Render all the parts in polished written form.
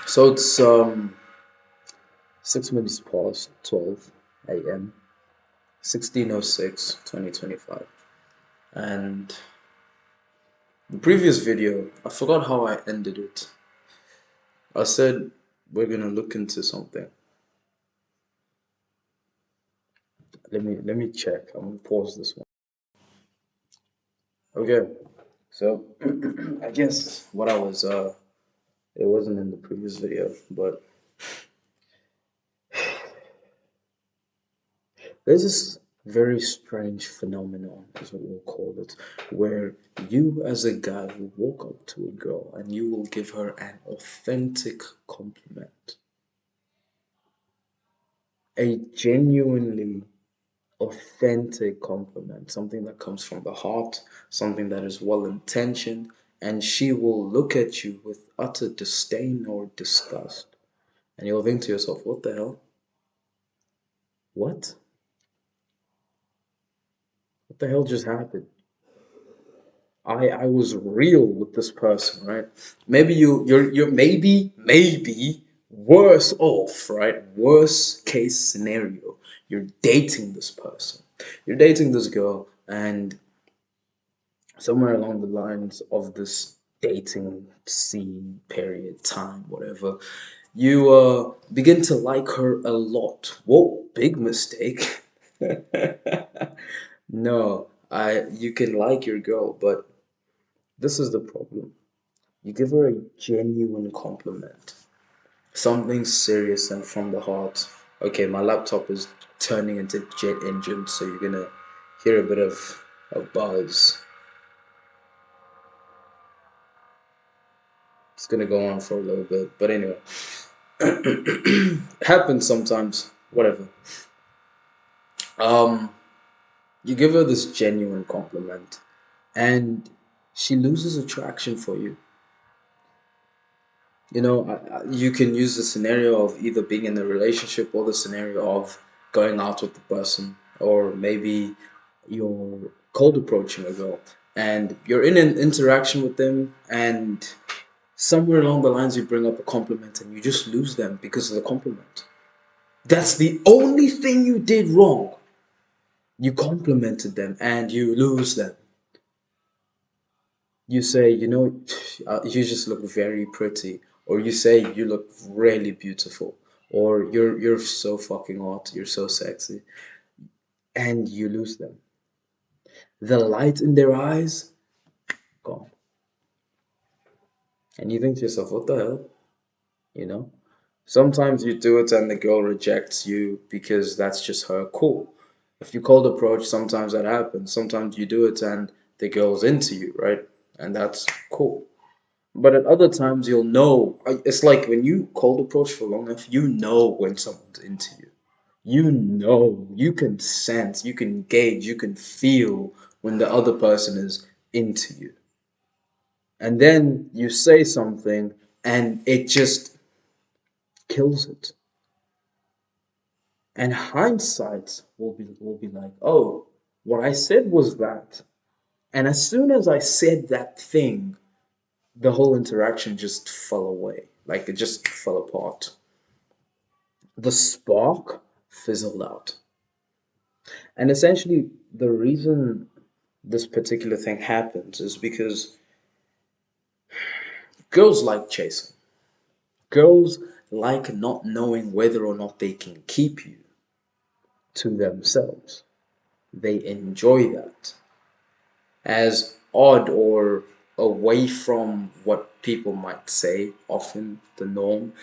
So it's 6 minutes past 12 a.m. 1606 2025. And the previous video, I forgot how I ended it. I said we're gonna look into something. Let me check. I'm gonna pause this one. Okay. So I guess what I was it wasn't in the previous video, but there's this very strange phenomenon, is what we'll call it, where you as a guy will walk up to a girl and you will give her an authentic compliment, a genuinely authentic compliment, something that comes from the heart, something that is well intentioned, and she will look at you with utter disdain or disgust. And you'll think to yourself, what the hell? What? What the hell just happened? I was real with this person, right? Maybe you're maybe worse off, right? Worst case scenario. You're dating this person. You're dating this girl, and somewhere along the lines of this dating scene period time, whatever, you begin to like her a lot. Whoa, big mistake. No, I you can like your girl, but this is the problem. You give her a genuine compliment, something serious and from the heart. Okay, my laptop is turning into jet engine, so you're gonna hear a bit of a buzz. It's gonna go on for a little bit, but anyway, happens sometimes. Whatever. Um, you give her this genuine compliment, and she loses attraction for you. You can use the scenario of either being in a relationship or the scenario of going out with the person, or maybe you're cold approaching a girl and you're in an interaction with them, and somewhere along the lines you bring up a compliment and you just lose them because of the compliment. That's the only thing you did wrong. You complimented them and you lose them. You say, you just look very pretty, or you say you look really beautiful, or you're so fucking hot, you're so sexy, and you lose them. The light in their eyes gone, and you think to yourself, what the hell, you know? Sometimes you do it and the girl rejects you because that's just her cool. If you cold approach, sometimes that happens. Sometimes you do it and the girl's into you, right? And that's cool. But at other times, you'll know. It's like when you cold approach for long enough, you know when someone's into you. You know, you can sense, you can gauge, you can feel when the other person is into you. And then you say something and it just kills it. And hindsight will be like, oh, what I said was that. And as soon as I said that thing, the whole interaction just fell away. Like it just fell apart. The spark fizzled out. And essentially, the reason this particular thing happens is because girls like chasing. Girls like not knowing whether or not they can keep you to themselves. They enjoy that. As odd or away from what people might say, often the norm,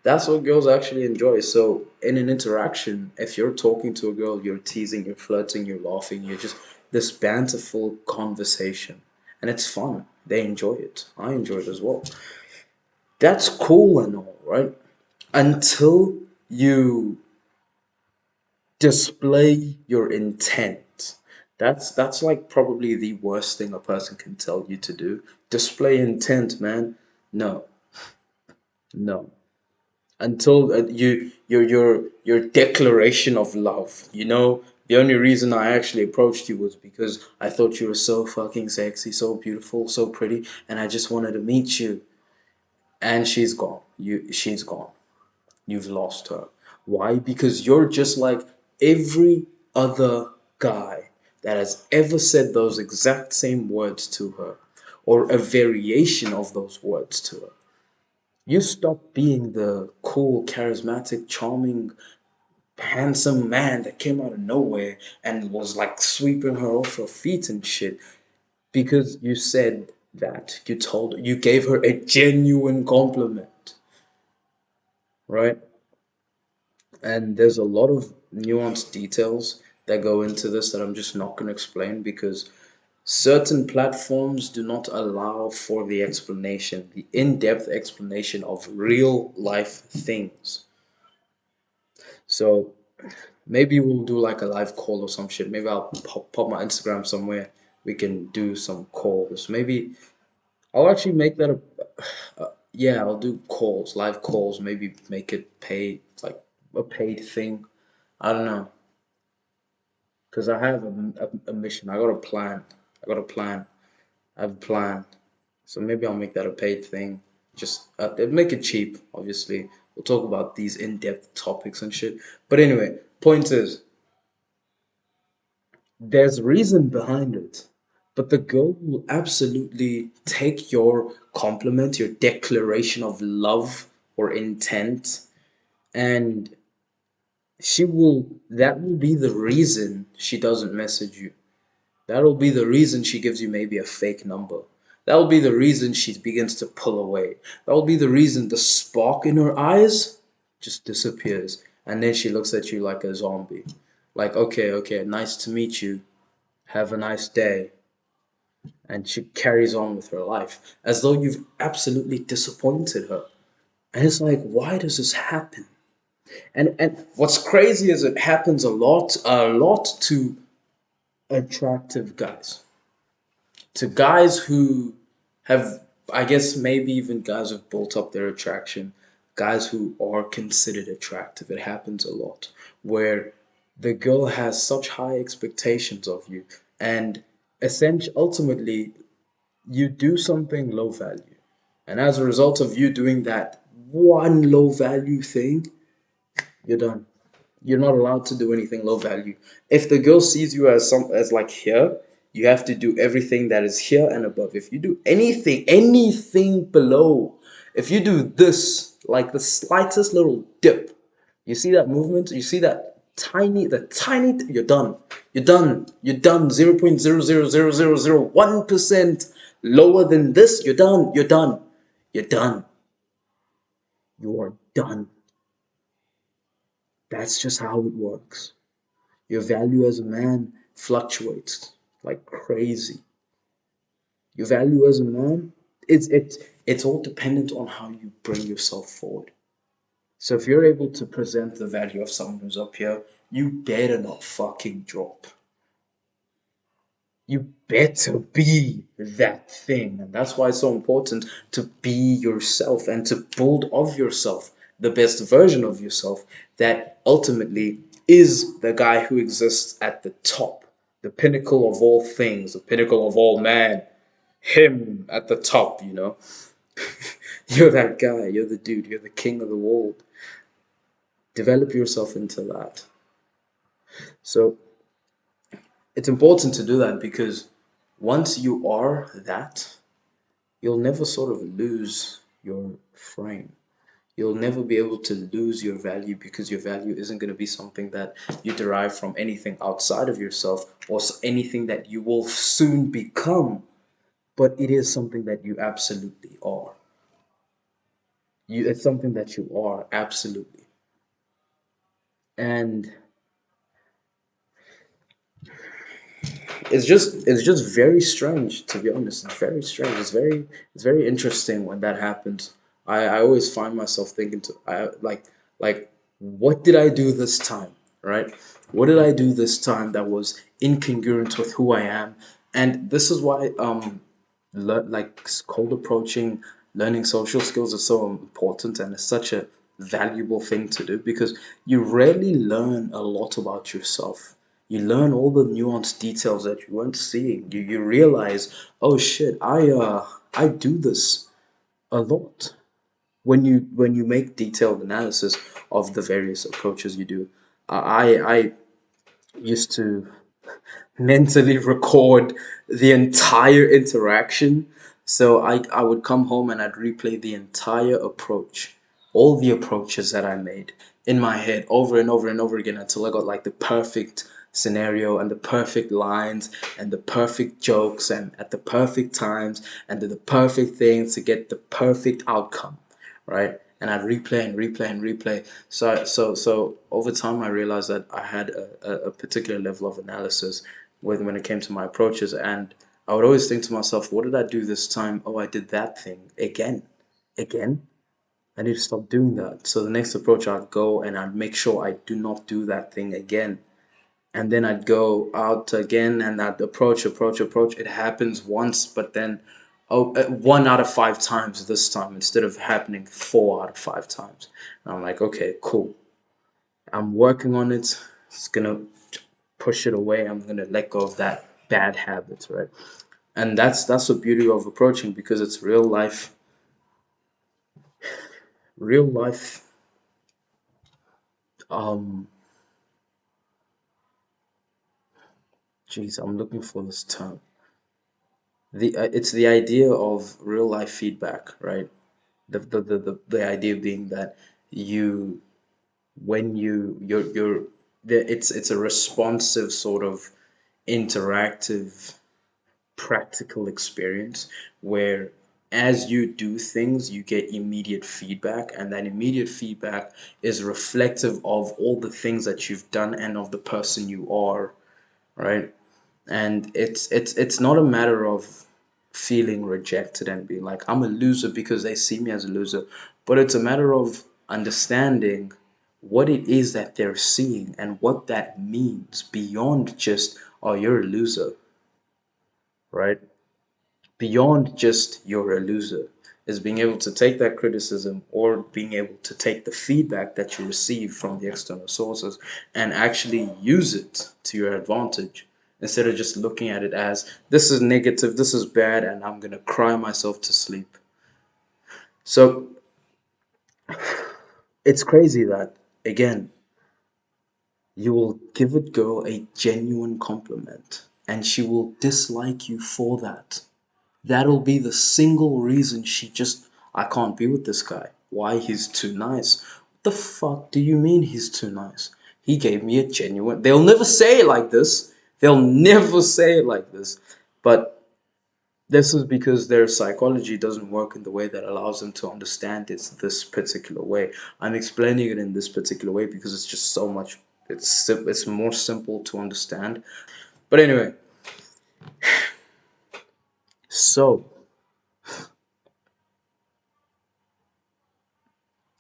that's what girls actually enjoy. So, in an interaction, if you're talking to a girl, you're teasing, you're flirting, you're laughing, you're just this banterful conversation. And it's fun. They enjoy it. I enjoy it as well. That's cool and all, right? Until you display your intent. That's like probably the worst thing a person can tell you to do. Display intent, man. No, no. Until your declaration of love. The only reason I actually approached you was because I thought you were so fucking sexy, so beautiful, so pretty, and I just wanted to meet you. and she's gone. You've lost her. Why? Because you're just like every other guy that has ever said those exact same words to her, or a variation of those words to her. You stop being the cool, charismatic, charming, handsome man that came out of nowhere and was like sweeping her off her feet and shit because you said that. You gave her a genuine compliment, right? And there's a lot of nuanced details that go into this that I'm just not going to explain because certain platforms do not allow for the explanation, the in depth explanation of real life things. So maybe we'll do like a live call or some shit. Maybe I'll pop my Instagram somewhere. We can do some calls. Maybe I'll actually make that yeah, I'll do calls, live calls. Maybe make it paid, like a paid thing. I don't know. Because I have a mission. I got a plan. I got a plan. I have a plan. So maybe I'll make that a paid thing. Just make it cheap, obviously. We'll talk about these in-depth topics and shit. But anyway, point is, there's reason behind it. But the girl will absolutely take your compliment, your declaration of love or intent, and that will be the reason she doesn't message you. That'll be the reason she gives you maybe a fake number. That'll be the reason she begins to pull away. That'll be the reason the spark in her eyes just disappears. And then she looks at you like a zombie. Like, okay, okay, nice to meet you. Have a nice day. And she carries on with her life as though you've absolutely disappointed her. And it's like, why does this happen? And what's crazy is it happens a lot to attractive guys. To guys who have, I guess, maybe even guys who've built up their attraction, guys who are considered attractive. It happens a lot where the girl has such high expectations of you, and essentially, ultimately, you do something low value. And as a result of you doing that one low value thing, you're done. You're not allowed to do anything low value. If the girl sees you as like here, you have to do everything that is here and above. If you do anything below, if you do this, like the slightest little dip, you see that movement? You see that you're done. You're done. You're done. 0.0000001% lower than this, you're done. You're done. You're done. You are done. That's just how it works. Your value as a man fluctuates like crazy. Your value as a man, it's all dependent on how you bring yourself forward. So if you're able to present the value of someone who's up here, you better not fucking drop. You better be that thing. And that's why it's so important to be yourself and to build of yourself the best version of yourself that ultimately is the guy who exists at the top, the pinnacle of all things, the pinnacle of all man. Him at the top, you know. You're that guy, you're the dude, you're the king of the world. Develop yourself into that. So it's important to do that because once you are that, you'll never sort of lose your frame. You'll never be able to lose your value because your value isn't going to be something that you derive from anything outside of yourself or anything that you will soon become, but it is something that you absolutely are. It's something that you are absolutely. And it's just very strange, to be honest. It's very strange. It's very interesting when that happens. I always find myself thinking like what did I do this time, right? What did I do this time that was incongruent with who I am? And this is why like cold approaching, learning social skills is so important and it's such a valuable thing to do because you rarely learn a lot about yourself. You learn all the nuanced details that you weren't seeing. You realize, oh shit, I do this a lot. when you make detailed analysis of the various approaches you do, I used to mentally record the entire interaction. So I would come home and I'd replay the entire approach, all the approaches that I made in my head over and over and over again until I got like the perfect scenario and the perfect lines and the perfect jokes and at the perfect times and do the perfect things to get the perfect outcome, right? And I'd replay and replay and replay. So over time, I realized that I had a particular level of analysis when it came to my approaches, and I would always think to myself, "What did I do this time? Oh, I did that thing again, again. I need to stop doing that." So the next approach, I'd go and I'd make sure I do not do that thing again, and then I'd go out again and I'd approach. It happens once, but then, oh, 1 out of 5 times this time instead of happening 4 out of 5 times. And I'm like, okay, cool. I'm working on it. It's gonna push it away. I'm gonna let go of that bad habit, right? And that's the beauty of approaching because it's real life. Real life. Um, Geez, I'm looking for this term. It's the idea of real life feedback, right? The idea being that you when you're it's a responsive sort of interactive practical experience where as you do things you get immediate feedback, and that immediate feedback is reflective of all the things that you've done and of the person you are, right? And it's not a matter of feeling rejected and being like I'm a loser because they see me as a loser, but it's a matter of understanding what it is that they're seeing and what that means beyond just, oh, you're a loser, right? Beyond just you're a loser is being able to take that criticism or being able to take the feedback that you receive from the external sources and actually use it to your advantage instead of just looking at it as this is negative, this is bad, and I'm going to cry myself to sleep. So it's crazy that, again, you will give a girl a genuine compliment and she will dislike you for that. That'll be the single reason she just, I can't be with this guy. Why? He's too nice. What the fuck do you mean he's too nice? He gave me a genuine. They'll never say it like this. They'll never say it like this. But this is because their psychology doesn't work in the way that allows them to understand it this particular way. I'm explaining it in this particular way because it's just so much. It's more simple to understand. But anyway, so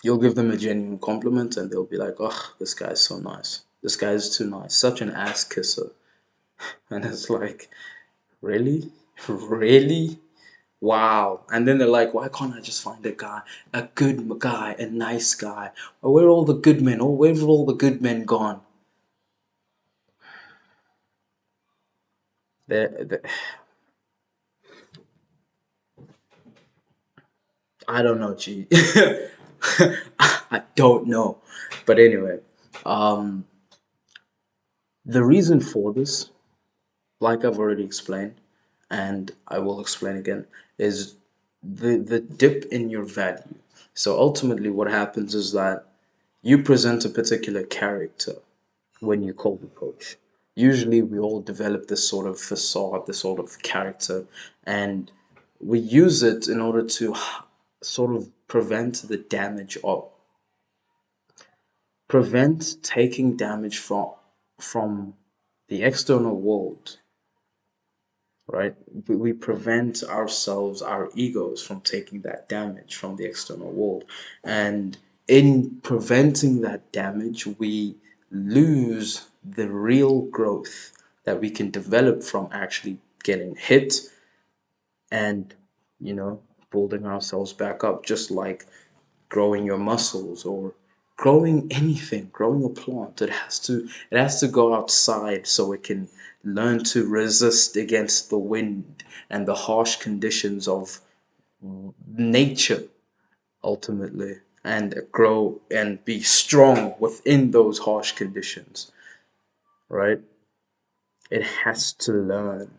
you'll give them a genuine compliment and they'll be like, oh, this guy's so nice. This guy's too nice. Such an ass kisser. And it's like, really? Really? Wow. And then they're like, why can't I just find a guy, a good guy, a nice guy? Or where are all the good men? Or where have all the good men gone? They're, I don't know, G. I don't know. But anyway, um, the reason for this, like I've already explained, and I will explain again, is the dip in your value. So ultimately, what happens is that you present a particular character when you call the coach. Usually, we all develop this sort of facade, this sort of character, and we use it in order to sort of prevent taking damage from the external world, right? We prevent ourselves, our egos, from taking that damage from the external world. And in preventing that damage, we lose the real growth that we can develop from actually getting hit and, you know, building ourselves back up, just like growing your muscles or growing anything, growing a plant. It has to go outside so it can learn to resist against the wind and the harsh conditions of nature. ultimately, and grow and be strong within those harsh conditions, right? It has to learn.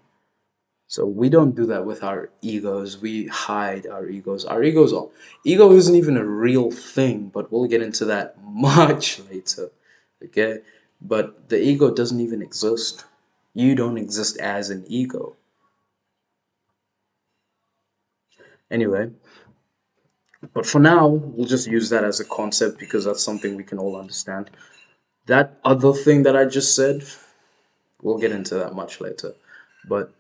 So we don't do that with our egos. We hide our egos. Ego isn't even a real thing, but we'll get into that much later. Okay? But the ego doesn't even exist. You don't exist as an ego. Anyway, but for now, we'll just use that as a concept because that's something we can all understand. That other thing that I just said, we'll get into that much later. But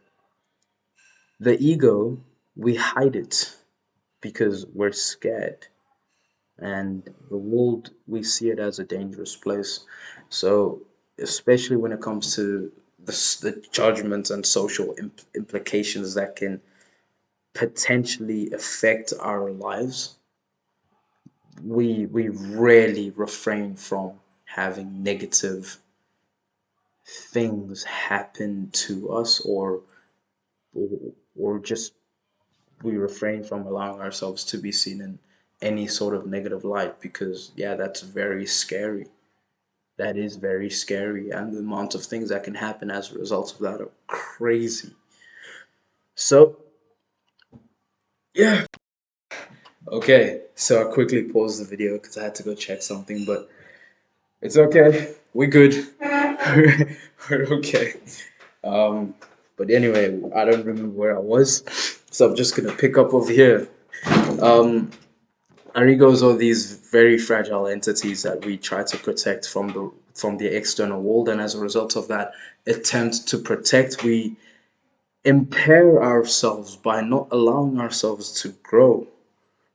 the ego, we hide it because we're scared. And the world, we see it as a dangerous place. So, especially when it comes to the judgments and social implications that can potentially affect our lives, we rarely refrain from having negative things happen to us, or just we refrain from allowing ourselves to be seen in any sort of negative light, because yeah, that's very scary. That is very scary, and the amount of things that can happen as a result of that are crazy. So yeah, okay, so I quickly paused the video because I had to go check something, but it's okay, we're good. We're okay. Um, but anyway, I don't remember where I was, so I'm just gonna pick up over here. Um, our egos are these very fragile entities that we try to protect from the external world, and as a result of that attempt to protect, we impair ourselves by not allowing ourselves to grow.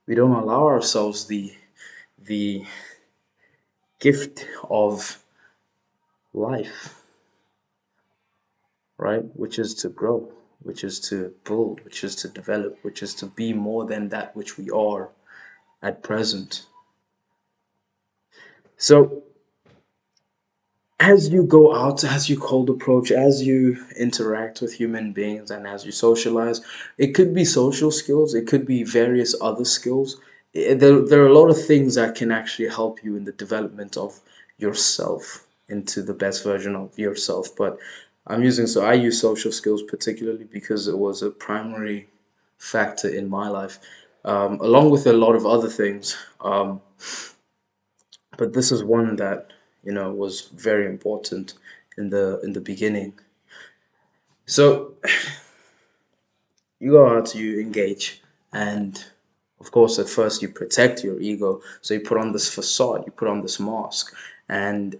We don't allow ourselves the gift of life, right? Which is to grow, which is to build, which is to develop, which is to be more than that which we are at present. So as you go out, as you cold approach, as you interact with human beings, and as you socialize, it could be social skills, it could be various other skills. There are a lot of things that can actually help you in the development of yourself into the best version of yourself. But I use social skills particularly because it was a primary factor in my life, along with a lot of other things. But this is one that was very important in the beginning. So you go out, you engage, and of course at first you protect your ego, so you put on this facade, you put on this mask, and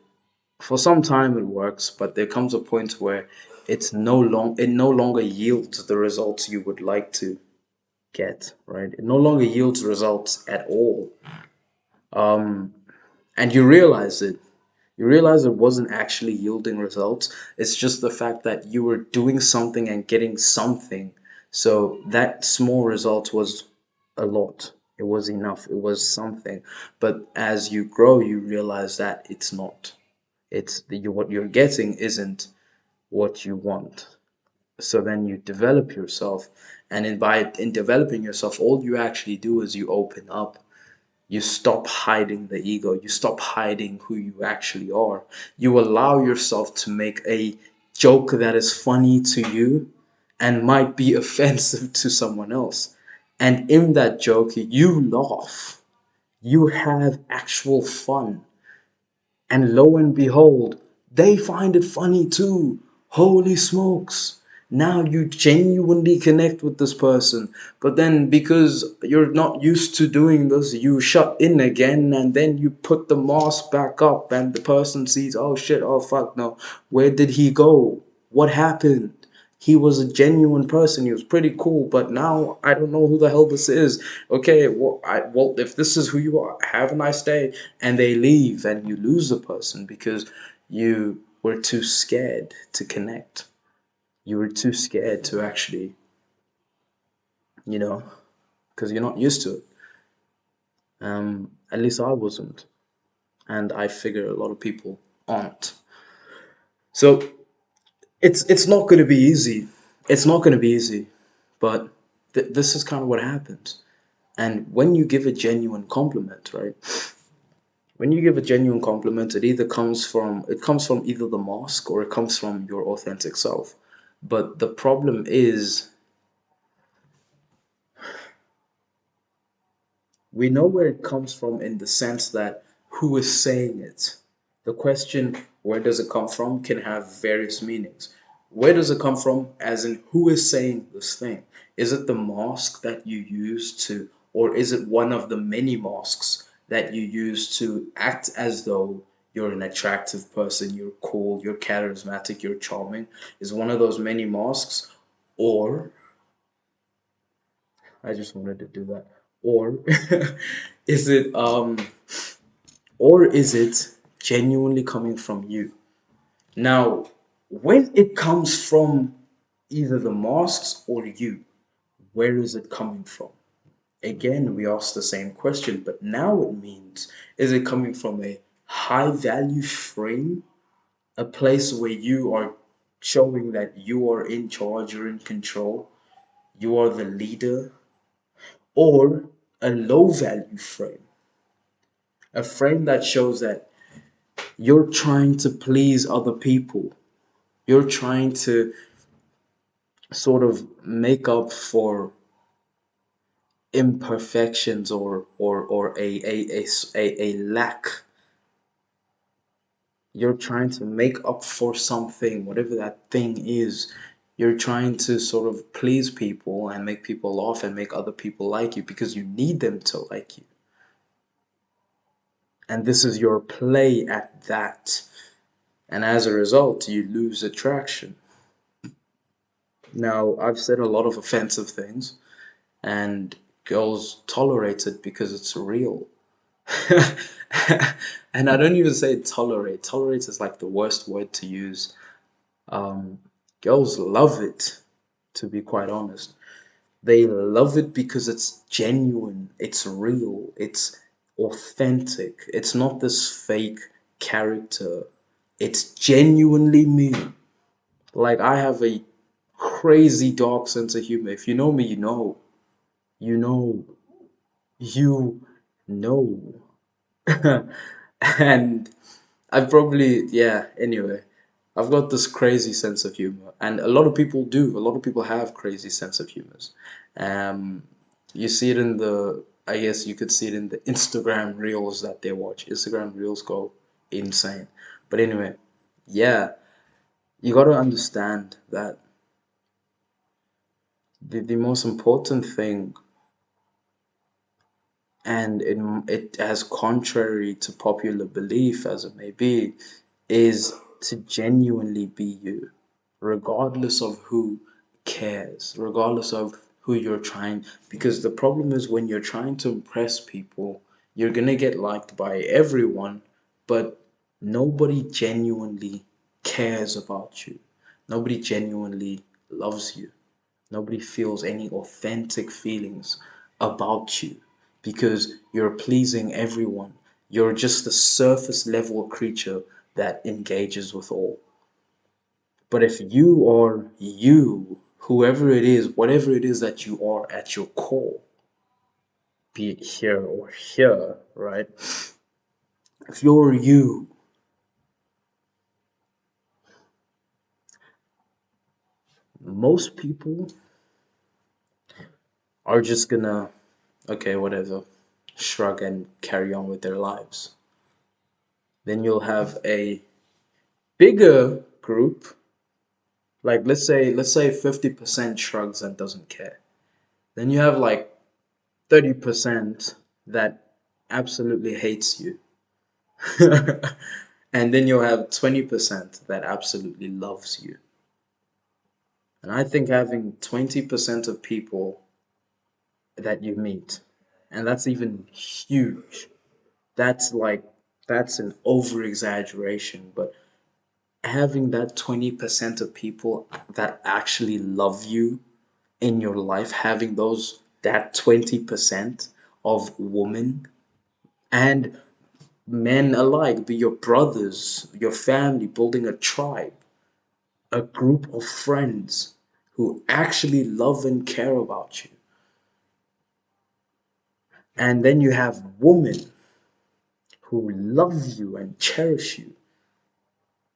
for some time it works, but there comes a point where it no longer yields the results you would like to get, right? It no longer yields results at all. And you realize it wasn't actually yielding results. It's just the fact that you were doing something and getting something. So that small result was a lot. It was enough. It was something. But as you grow, you realize that it's not. What you're getting isn't what you want. So then you develop yourself, and in developing yourself, all you actually do is you open up. You stop hiding the ego. You stop hiding who you actually are. You allow yourself to make a joke that is funny to you and might be offensive to someone else. And in that joke, you laugh. You have actual fun. And lo and behold, they find it funny too. Holy smokes. Now you genuinely connect with this person. But then because you're not used to doing this, you shut in again and then you put the mask back up and the person sees, oh shit, oh fuck, no. Where did he go? What happened? He was a genuine person. He was pretty cool, but now I don't know who the hell this is. Okay, well, if this is who you are, have a nice day. And they leave, and you lose the person because you were too scared to connect. You were too scared to actually, you know, because you're not used to it. At least I wasn't, and I figure a lot of people aren't. So it's not going to be easy. It's not going to be easy, but this is kind of what happens. And when you give a genuine compliment, right? When you give a genuine compliment, it comes from either the mask or it comes from your authentic self. But the problem is, we know where it comes from in the sense that who is saying it. The question, where does it come from, can have various meanings. Where does it come from, as in who is saying this thing? Is it the mask that you use to, or is it one of the many masks that you use to act as though you're an attractive person, you're cool, you're charismatic, you're charming? Is one of those many masks, or I just wanted to do that. Or is it or is it genuinely coming from you? Now, when it comes from either the masks or you, where is it coming from? Again, we ask the same question, but now it means, is it coming from a high value frame, a place where you are showing that you are in charge, you're in control, you are the leader, or a low value frame, a frame that shows that you're trying to please other people, you're trying to sort of make up for imperfections, or a lack. You're trying to make up for something, whatever that thing is. You're trying to sort of please people and make people laugh and make other people like you because you need them to like you. And this is your play at that. And as a result, you lose attraction. Now, I've said a lot of offensive things, and girls tolerate it because it's real. And I don't even say tolerate. Tolerate is like the worst word to use. Um, Girls love it, to be quite honest. They love it because it's genuine, it's real, it's authentic. It's not this fake character. It's genuinely me. Like, I have a crazy dark sense of humor. If you know me, you know. You know. You know. And I've probably, yeah, anyway, I've got this crazy sense of humor, and a lot of people do. A lot of people have crazy sense of humors. Um, you see it in the, I guess you could see it in the Instagram reels that they watch. Instagram reels go insane. But anyway, yeah, you got to understand that the most important thing, and it as contrary to popular belief as it may be, is to genuinely be you, regardless of who cares, regardless of who you're trying. Because the problem is, when you're trying to impress people, you're gonna get liked by everyone, but nobody genuinely cares about you. Nobody genuinely loves you. Nobody feels any authentic feelings about you because you're pleasing everyone. You're just a surface level creature that engages with all. But if you are you, whoever it is, whatever it is that you are at your core, be it here or here, right? If you're you, most people are just gonna, okay, whatever, shrug and carry on with their lives. Then you'll have a bigger group, like let's say 50% shrugs and doesn't care. Then you have like 30% that absolutely hates you. And then you'll have 20% that absolutely loves you. And I think having 20% of people that you meet, and that's even huge. That's like, that's an over exaggeration, but having that 20% of people that actually love you in your life, having those, that 20% of women and men alike, be your brothers, your family, building a tribe, a group of friends who actually love and care about you. And then you have women who love you and cherish you,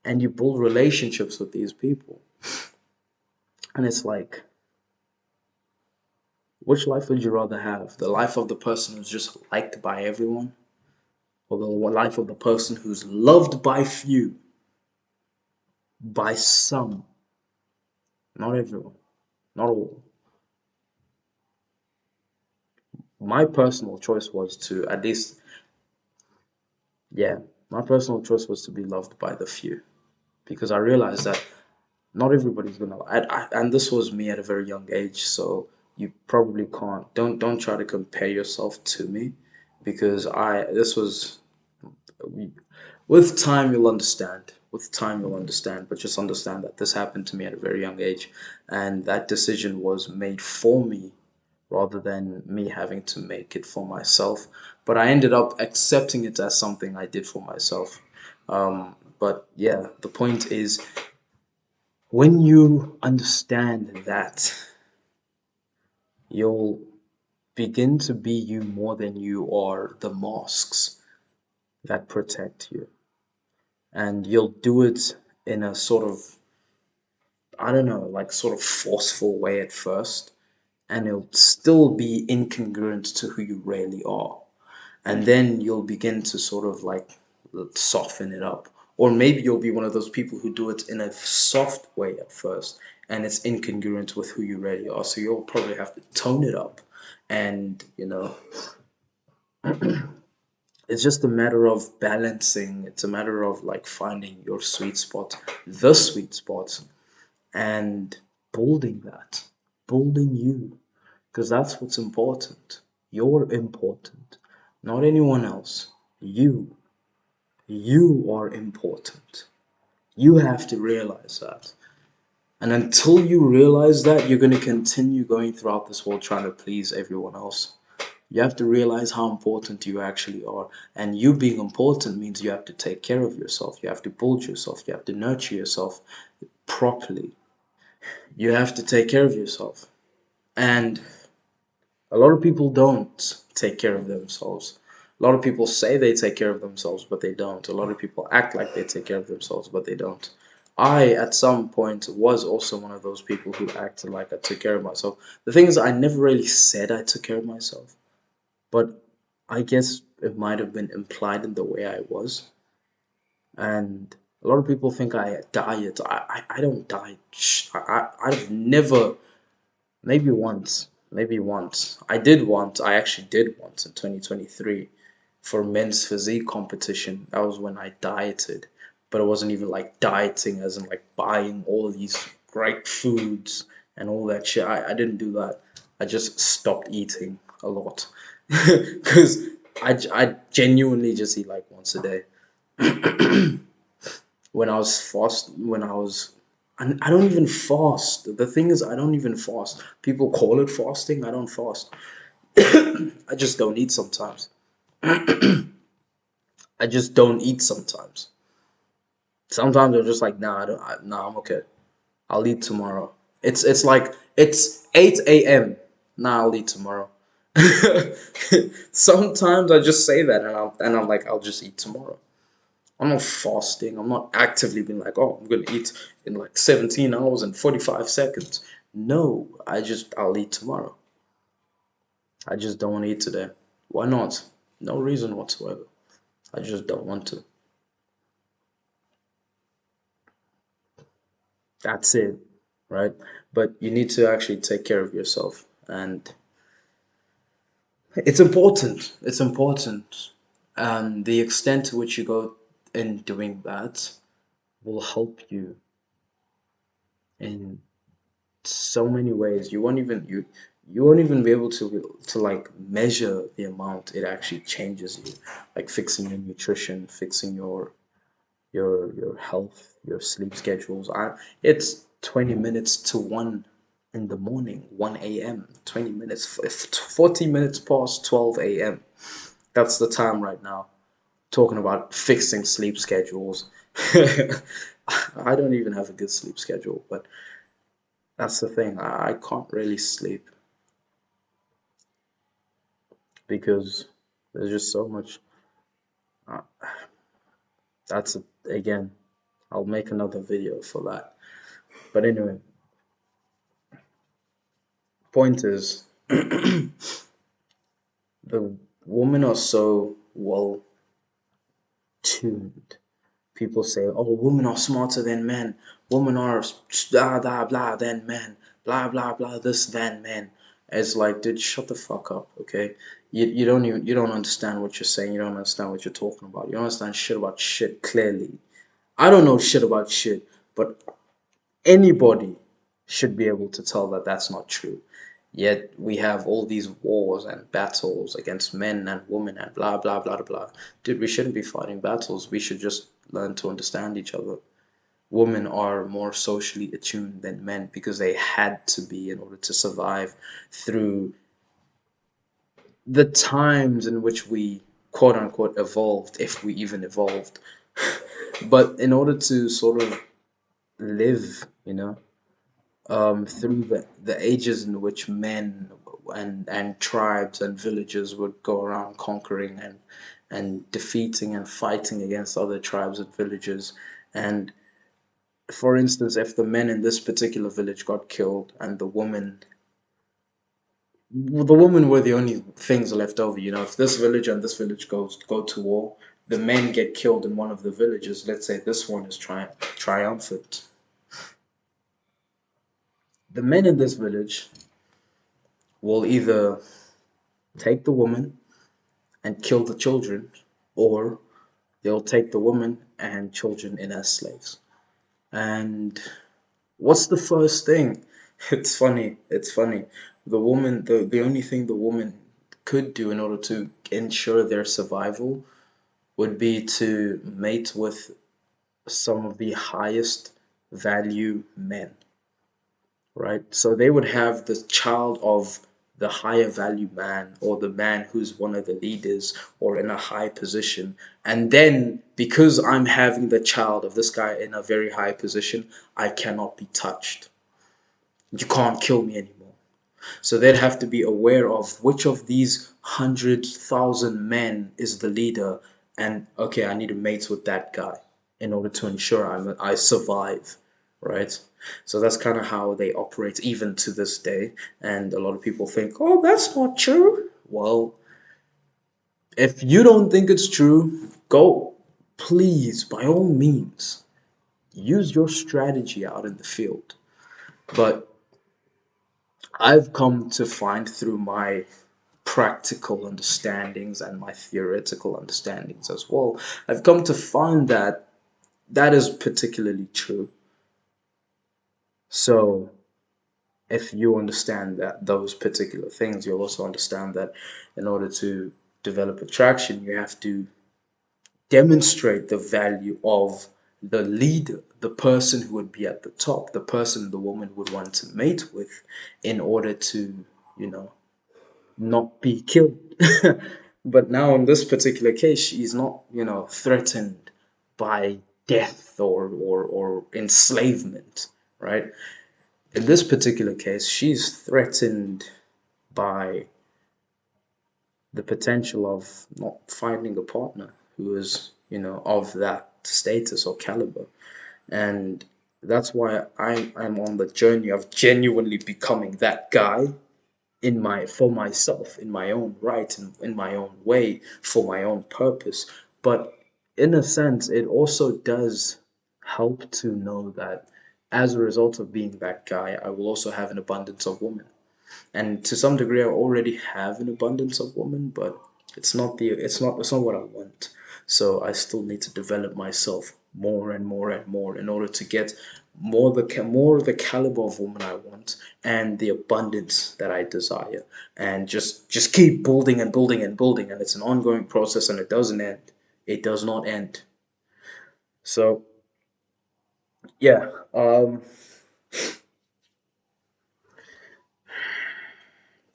and you build relationships with these people. And it's like, which life would you rather have? The life of the person who's just liked by everyone, or the life of the person who's loved by few, by some, not everyone, not all. My personal choice was to at least, yeah, my personal choice was to be loved by the few, because I realized that not everybody's gonna. And this was me at a very young age, so you probably can't. Don't try to compare yourself to me, because I this was with time you'll understand. With time you'll understand, but just understand that this happened to me at a very young age, and that decision was made for me rather than me having to make it for myself. But I ended up accepting it as something I did for myself. But yeah, the point is, when you understand that, you'll begin to be you more than you are the masks that protect you. And you'll do it in a sort of, I don't know, like sort of forceful way at first, and it'll still be incongruent to who you really are. And then you'll begin to sort of like soften it up. Or maybe you'll be one of those people who do it in a soft way at first, and it's incongruent with who you really are. So you'll probably have to tone it up. And, it's just a matter of balancing. It's a matter of like finding your sweet spot, the sweet spot, and building that, building you, because that's what's important. You're important, not anyone else. You. You are important. You have to realize that. And until you realize that, you're going to continue going throughout this world trying to please everyone else. You have to realize how important you actually are. And you being important means you have to take care of yourself. You have to build yourself. You have to nurture yourself properly. You have to take care of yourself. And a lot of people don't take care of themselves. A lot of people say they take care of themselves, but they don't. A lot of people act like they take care of themselves, but they don't. I, at some point, was also one of those people who acted like I took care of myself. The thing is, I never really said I took care of myself, but I guess it might have been implied in the way I was. And a lot of people think I diet. I don't diet. I've never. Maybe once. Maybe once. I did once. I actually did once in 2023 for men's physique competition. That was when I dieted. But it wasn't even like dieting as in like buying all these great foods and all that shit. I didn't do that. I just stopped eating a lot. Because I genuinely just eat like once a day. When I was when I was, I don't even fast. The thing is, I don't even fast. People call it fasting. I don't fast. I just don't eat sometimes. I just don't eat sometimes. Sometimes I'm just like, nah, nah, I'm okay. I'll eat tomorrow. It's like it's 8 a.m. Nah, I'll eat tomorrow. Sometimes I just say that, and I'm like, I'll just eat tomorrow. I'm not fasting. I'm not actively being like, oh, I'm gonna eat in like 17 hours and 45 seconds. No, I'll eat tomorrow. I just don't want to eat today. Why not? No reason whatsoever. I just don't want to. That's it, right? But you need to actually take care of yourself, and it's important. It's important. And the extent to which you go in doing that will help you in so many ways. You won't even be able to like measure the amount it actually changes you, like fixing your nutrition, fixing your health, your sleep schedules. It's 20 minutes to 1 in the morning, 1 a.m. 20 minutes, 40 minutes past 12 a.m. That's the time right now. Talking about fixing sleep schedules. I don't even have a good sleep schedule, but that's the thing. I can't really sleep. because there's just so much. Uh, that's again, I'll make another video for that. But anyway, point is, the women are so well tuned. People say, "Oh, women are smarter than men. Women are blah blah blah than men. Blah blah blah this than men." It's like, dude, shut the fuck up, okay? You don't understand what you're saying. You don't understand what you're talking about. You don't understand shit about shit clearly. I don't know shit about shit, but anybody should be able to tell that that's not true. Yet we have all these wars and battles against men and women and blah blah blah blah. Dude, we shouldn't be fighting battles. We should just learn to understand each other. Women are more socially attuned than men because they had to be in order to survive through the times in which we quote unquote evolved, if we even evolved. But in order to sort of live, through the ages in which men and tribes and villages would go around conquering and defeating and fighting against other tribes and villages. And for instance, if the men in this particular village got killed and the women were the only things left over. If this village and this village go to war, the men get killed in one of the villages. Let's say this one is triumphant. The men in this village will either take the woman and kill the children, or they'll take the woman and children in as slaves. And what's the first thing? It's funny. It's funny. The only thing the woman could do in order to ensure their survival would be to mate with some of the highest value men, right? So they would have the child of the higher value man, or the man who's one of the leaders or in a high position. And then because I'm having the child of this guy in a very high position, I cannot be touched. You can't kill me anymore. So they'd have to be aware of which of these 100,000 men is the leader, and okay, I need to mate with that guy in order to ensure I survive, right? So that's kind of how they operate even to this day. And a lot of people think, oh, that's not true. Well, if you don't think it's true, go, please, by all means, use your strategy out in the field. But I've come to find through my practical understandings and my theoretical understandings as well, I've come to find that that is particularly true. So if you understand that those particular things, you'll also understand that in order to develop attraction, you have to demonstrate the value of the leader, the person who would be at the top, the person the woman would want to mate with, in order to, you know, not be killed. But now in this particular case, she's not, threatened by death or enslavement, right? In this particular case, she's threatened by the potential of not finding a partner who is, of that status or caliber. And that's why I'm on the journey of genuinely becoming that guy for myself, in my own right, in my own way, for my own purpose. But in a sense, it also does help to know that as a result of being that guy, I will also have an abundance of women. And to some degree, I already have an abundance of women, but it's not what I want. So I still need to develop myself more and more and more in order to get more of the caliber of woman I want and the abundance that I desire, and just keep building and building and building. And it's an ongoing process, and it doesn't end. It does not end. So yeah,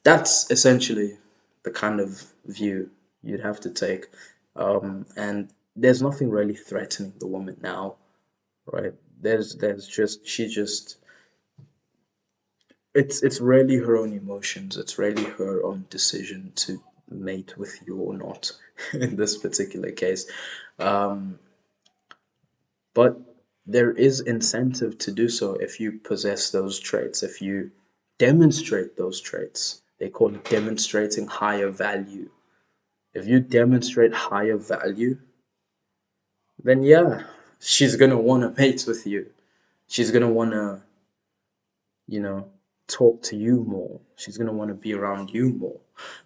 that's essentially the kind of view you'd have to take. And there's nothing really threatening the woman now, right? There's just she just it's really her own emotions. It's really her own decision to mate with you or not in this particular case. Um, but there is incentive to do so if you possess those traits, if you demonstrate those traits. They call it demonstrating higher value. If you demonstrate higher value, then yeah, she's gonna want to mate with you. She's gonna want to, you know, talk to you more. She's gonna want to be around you more.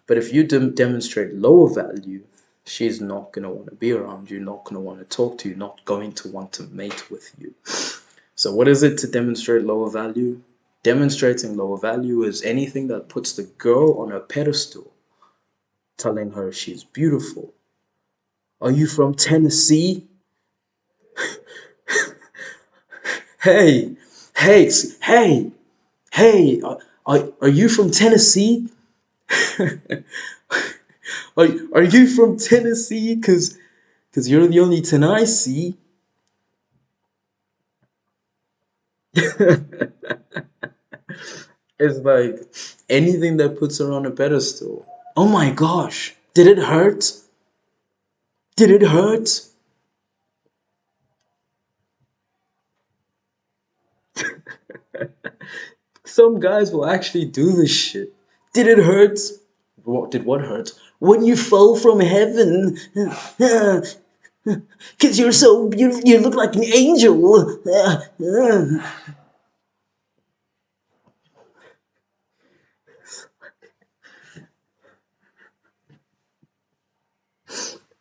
But if you demonstrate lower value, she's not gonna want to be around you, not gonna want to talk to you, not going to want to mate with you. So what is it to demonstrate lower value? Demonstrating lower value is anything that puts the girl on a pedestal, telling her she's beautiful. Are you from Tennessee? Hey, hey, hey, hey, are you from Tennessee? Are you from Tennessee? Cause you're the only ten I see. It's like anything that puts her on a pedestal. Oh my gosh, did it hurt? Did it hurt? Some guys will actually do this shit. Did it hurt? What did what hurt? When you fell from heaven. Cause you're so beautiful, you look like an angel.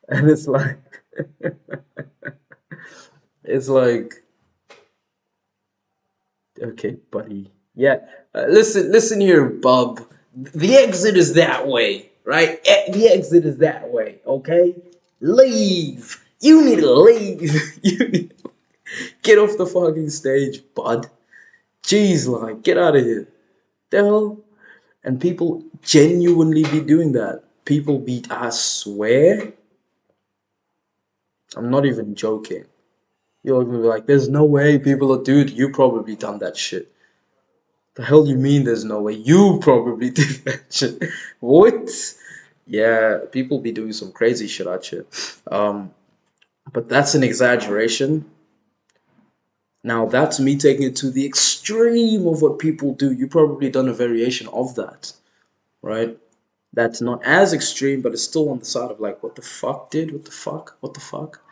And it's like, okay, buddy. Yeah, listen here, bub. The exit is that way, right? The exit is that way. Okay, leave. You need to leave. You need to get off the fucking stage, bud. Jeez, like, get out of here. The hell? And people genuinely be doing that. People be, I swear, I'm not even joking. You're gonna be like, there's no way people are, dude, you probably done that shit. The hell you mean there's no way? You probably did that shit. What? Yeah, people be doing some crazy shit out shit. But that's an exaggeration. Now that's me taking it to the extreme of what people do. You probably done a variation of that, right? That's not as extreme, but it's still on the side of like, what the fuck, dude? What the fuck? What the fuck?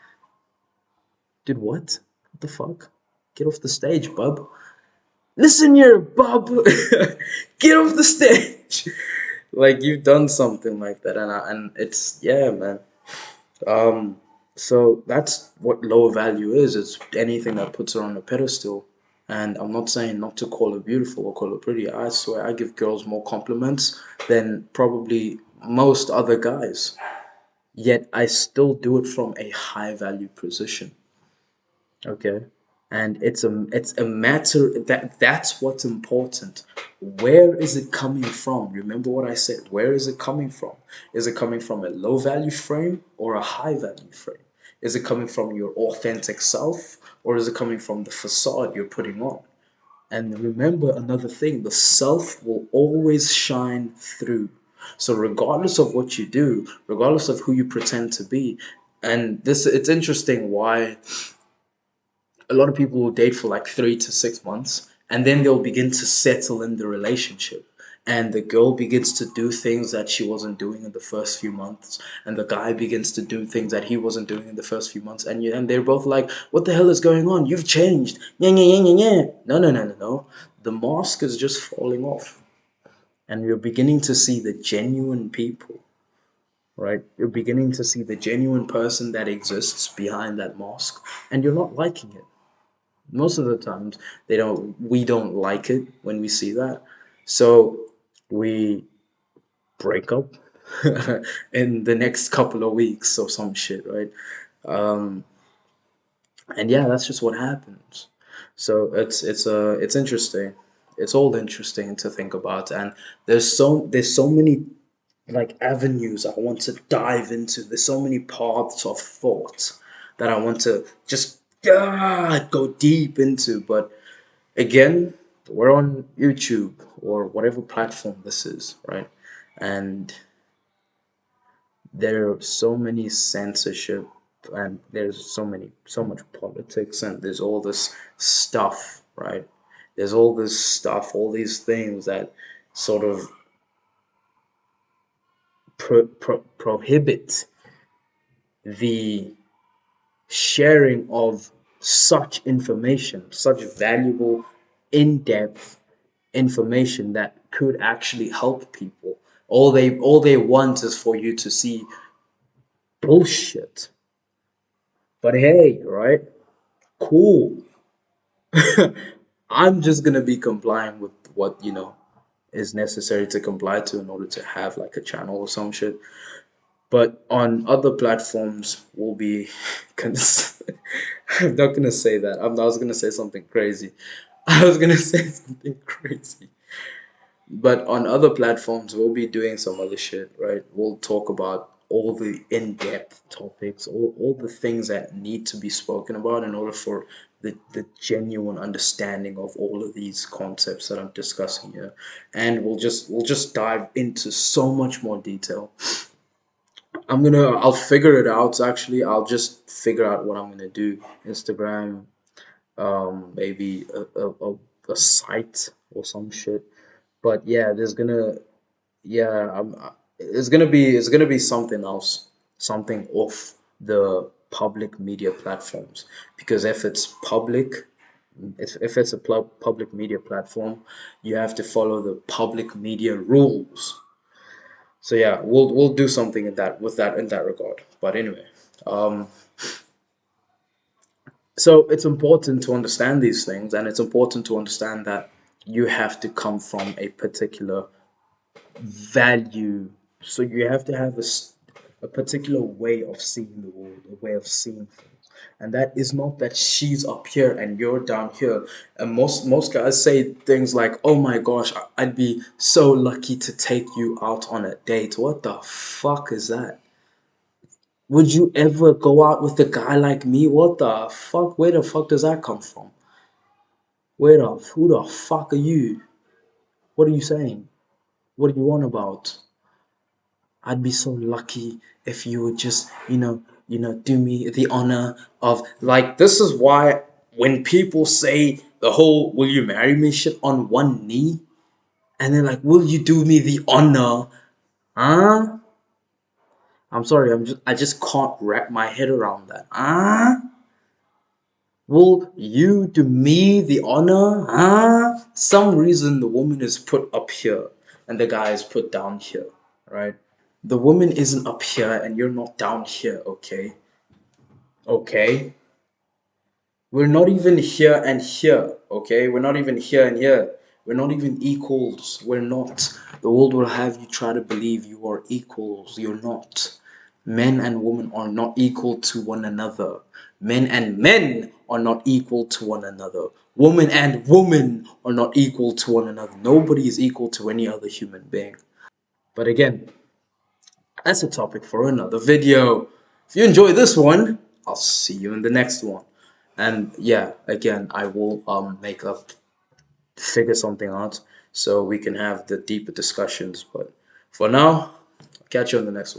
Did what? What the fuck? Get off the stage, bub. Listen here, bub. Get off the stage. Like you've done something like that, and it's yeah, man. Um, so that's what lower value is. It's anything that puts her on a pedestal. And I'm not saying not to call her beautiful or call her pretty. I swear I give girls more compliments than probably most other guys. Yet I still do it from a high value position. Okay. And it's a matter that's what's important. Where is it coming from? Remember what I said. Where is it coming from? Is it coming from a low value frame or a high value frame? Is it coming from your authentic self or is it coming from the facade you're putting on? And remember another thing, the self will always shine through. So regardless of what you do, regardless of who you pretend to be, and this it's interesting why a lot of people will date for like 3 to 6 months and then they'll begin to settle in the relationship. And the girl begins to do things that she wasn't doing in the first few months, and the guy begins to do things that he wasn't doing in the first few months, and they're both like, "What the hell is going on? You've changed." Yeah, yeah, yeah, yeah, yeah. No, no, no, no, no. The mask is just falling off, and you're beginning to see the genuine people, right? You're beginning to see the genuine person that exists behind that mask, and you're not liking it. Most of the times we don't like it when we see that, so we break up in the next couple of weeks or some shit, right? um and yeah, that's just what happens. So it's interesting. It's all interesting to think about, and there's so many like avenues I want to dive into. There's so many paths of thought that I want to just go deep into. But again, we're on YouTube or whatever platform this is, right? And There are so many censorship, and there's so much politics, and there's all this stuff, right? There's all this stuff, all these things that sort of prohibit the sharing of such information, such valuable, in-depth information that could actually help people. All they want is for you to see bullshit. But hey, right? Cool. I'm just gonna be complying with what is necessary to comply to in order to have like a channel or some shit. But on other platforms, we'll be. I'm not gonna say that. I was gonna say something crazy. I was gonna say something crazy. But on other platforms, we'll be doing some other shit, right? We'll talk about all the in-depth topics, all the things that need to be spoken about in order for the genuine understanding of all of these concepts that I'm discussing here. And we'll just dive into so much more detail. I'll figure it out actually. I'll just figure out what I'm gonna do. Instagram, maybe a site or some shit. But yeah, yeah, it's gonna be something else, something off the public media platforms. Because if it's public, if it's a public media platform, you have to follow the public media rules. So yeah, we'll do something in that regard. But anyway, um, so it's important to understand these things, and it's important to understand that you have to come from a particular value. So you have to have a particular way of seeing the world, a way of seeing things. And that is not that she's up here and you're down here. And most guys say things like, "Oh my gosh, I'd be so lucky to take you out on a date." What the fuck is that? Would you ever go out with a guy like me? What the fuck? Where the fuck does that come from? Who the fuck are you? What are you saying? What are you on about? I'd be so lucky if you would just, do me the honor of like this is why when people say the whole will you marry me shit on one knee and they're like, will you do me the honor? Huh? I'm sorry, I just can't wrap my head around that. Huh? Will you do me the honor? Huh? Some reason the woman is put up here and the guy is put down here, right? The woman isn't up here and you're not down here, okay? Okay? We're not even here and here, okay? We're not even here and here. We're not even equals. We're not. The world will have you try to believe you are equals. You're not. Men and women are not equal to one another. Men and men are not equal to one another. Woman and woman are not equal to one another. Nobody is equal to any other human being. But again, that's a topic for another video. If you enjoy this one, I'll see you in the next one. And yeah, again, I will make up figure something out so we can have the deeper discussions. But for now, I'll catch you on the next one.